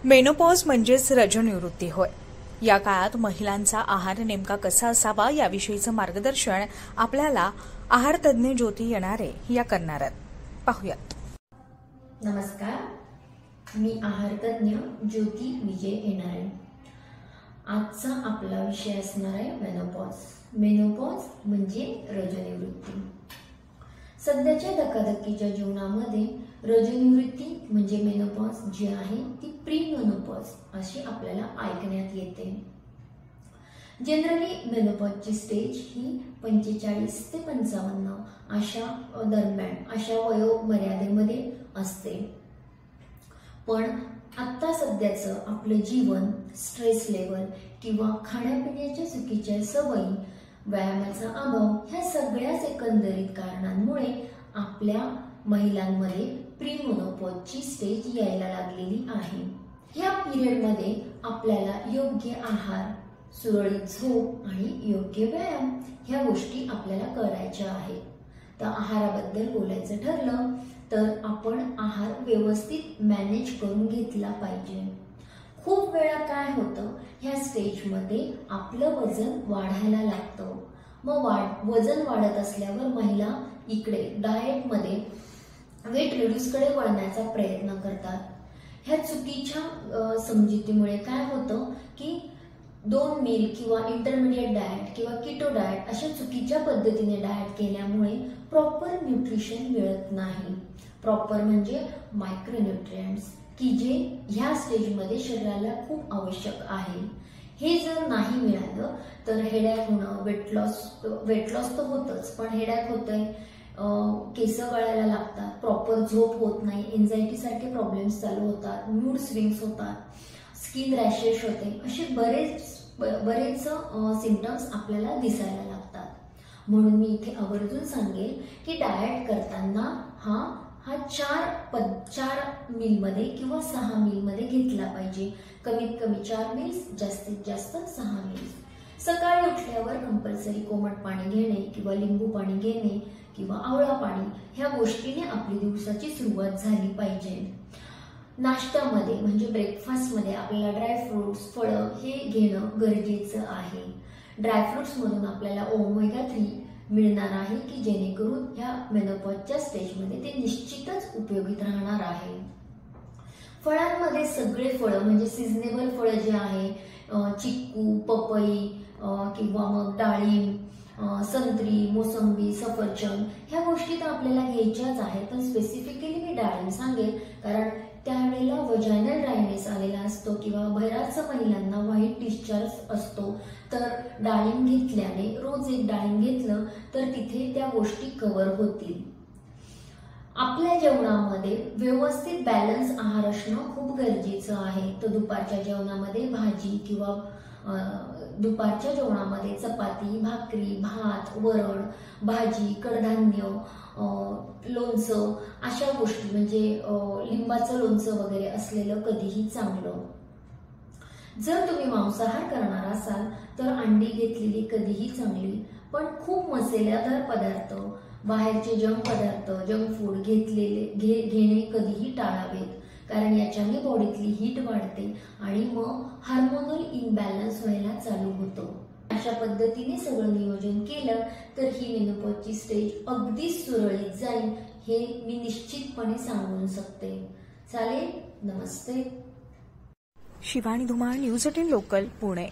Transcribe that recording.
Menopause म्हणजेच रजोनिवृत्ती होय। या काळात महिलांचा आहार नेमका कसा असावा याविषयीचं मार्गदर्शन आपल्याला आहार तज्ज्ञ ज्योती येणारे या करणार आहेत। पाहूयात। नमस्कार, मी आहार तज्ज्ञ ज्योती विजय येणारे। आजचा आपला विषय असणार आहे मेनोपॉज। मेनोपॉज म्हणजे रजोनिवृत्ती। सध्याच्या धकाधकीच्या जीवनामध्ये रजोनिवृत्ती म्हणजे मेनोपॉज जी आहे ती प्री मेनोपॉज अशी आपल्याला ऐकण्यात येते। जनरली मेनोपॉजची स्टेज ही 45 ते 55 अशा दरम्यान अशा वयोमर्यादेमध्ये असते। पण आता सध्याचं आपलं जीवन, स्ट्रेस लेवल किंवा खाण्यापिण्याच्या चुकीच्या सवयी, व्यायामाचा अभाव ह्या सगळ्याच एकंदरीत कारणांमुळे आपल्या महिलांमध्ये प्री मेनोपॉजची स्टेज यायला लागलेली आहे। या पिरियडमध्ये आपल्याला योग्य आहार, सुरळीत झोप आणि योग्य व्यायाम ह्या गोष्टी आपल्याला करायच्या आहेत। तर आहाराबद्दल बोलायचं ठरलं तर आपण आहार व्यवस्थित मॅनेज करून घेतला पाहिजे। खूप वेळा काय होतं, ह्या स्टेजमध्ये आपलं वजन वाढायला लागतं। मग वजन वाढत असल्यावर महिला इकडे डाएटमध्ये वेट रिड्यूस कडे वळण्याचा प्रयत्न करतात। ह्या चुकीच्या समजुतीमुळे काय होतं की 2 मील किंवा इंटरमिडिएट डाएट किंवा कीटो डाएट अशा चुकीच्या पद्धतीने डाएट केल्यामुळे प्रॉपर न्यूट्रिशन मिळत नाही। प्रॉपर म्हणजे मायक्रोन्यूट्रिएंट्स की जे ह्या स्टेजमध्ये शरीराला खूप आवश्यक आहे। हे जर नाही मिळालं तर हेडॅक होणं, वेट लॉस तर होतच, पण हेडॅक होतंय, केस गळायला लागतात, प्रॉपर झोप होत नाही, एन्झायटी सारखे प्रॉब्लेम्स चालू होतात, मूड स्विंग्स होतात, स्किन रॅशेस होते, असे बरेच सिम्पटम्स आपल्याला दिसायला लागतात। म्हणून मी इथे आवर्जून सांगेल की डाएट करताना हा 4 मील मध्ये किंवा 6 मील मध्ये घेतला पाहिजे। कमीत कमी 4 मील्स, जास्तीत जास्त 6 मील्स। सकाळी उठल्यावर कंपल्सरी कोमट पाणी घेणे किंवा लिंबू पाणी घेणे किंवा आवळा पाणी ह्या गोष्टीने आपली दिवसाची सुरुवात झाली पाहिजे। नाश्त्यामध्ये म्हणजे ब्रेकफास्टमध्ये आपल्याला ड्रायफ्रुट्स, फळं हे घेणं गरजेचं आहे। ड्रायफ्रुट्स मधून आपल्याला ओमेगा 3 मिळणार आहे की जेणेकरून ह्या मेनोपॉजच्या स्टेजमध्ये ते निश्चितच उपयोगी राहणार आहे। फळांमध्ये सगळे फळं म्हणजे सीझनेबल फळं जे आहे, चिक्कू, पपई किंवा मग डाळिंब, संत्री, मोसंबी, सफरचंद ह्या गोष्टी तर आपल्याला घ्यायच्याच आहेत। पण स्पेसिफिकली मी डाळिंब सांगेल कारण त्यावेळेला वजायनल ड्रायनेस आलेला असतो किंवा बऱ्याच महिलांना व्हाईट डिस्चार्ज असतो। तर डाळिंब घेतल्याने, रोज एक डाळिंब घेतलं तर तिथे त्या गोष्टी कव्हर होतील। आपल्या जेवणामध्ये व्यवस्थित बॅलन्स आहार असणं खूप गरजेचं आहे। तर दुपारच्या जेवणामध्ये भाजी किंवा दुपारच्या जेवणामध्ये चपाती, भाकरी, भात, वरण, भाजी, कडधान्य, लोणचं अशा गोष्टी म्हणजे लिंबाचं लोणचं वगैरे असलेलं कधीही चांगलं। जर तुम्ही मांसाहार करणार असाल तर अंडी घेतलेली कधीही चांगली, पण खूप मसालेदार पदार्थ, बाहेरचे जंक पदार्थ, जंक फूड घेणे कधीही टाळावेत कारण याच्याने बॉडीतली हीट वाढते आणि मग हार्मोनल इम्बॅलन्स व्हायला चालू होतो। अशा पद्धतीने सगळं नियोजन केलं तर ही मेनोपॉजची स्टेज अगदी सुरळीत जाईल हे मी निश्चितपणे सांगू शकते। चालेल, नमस्ते। Shivani Dhumal, news 18 local, Pune.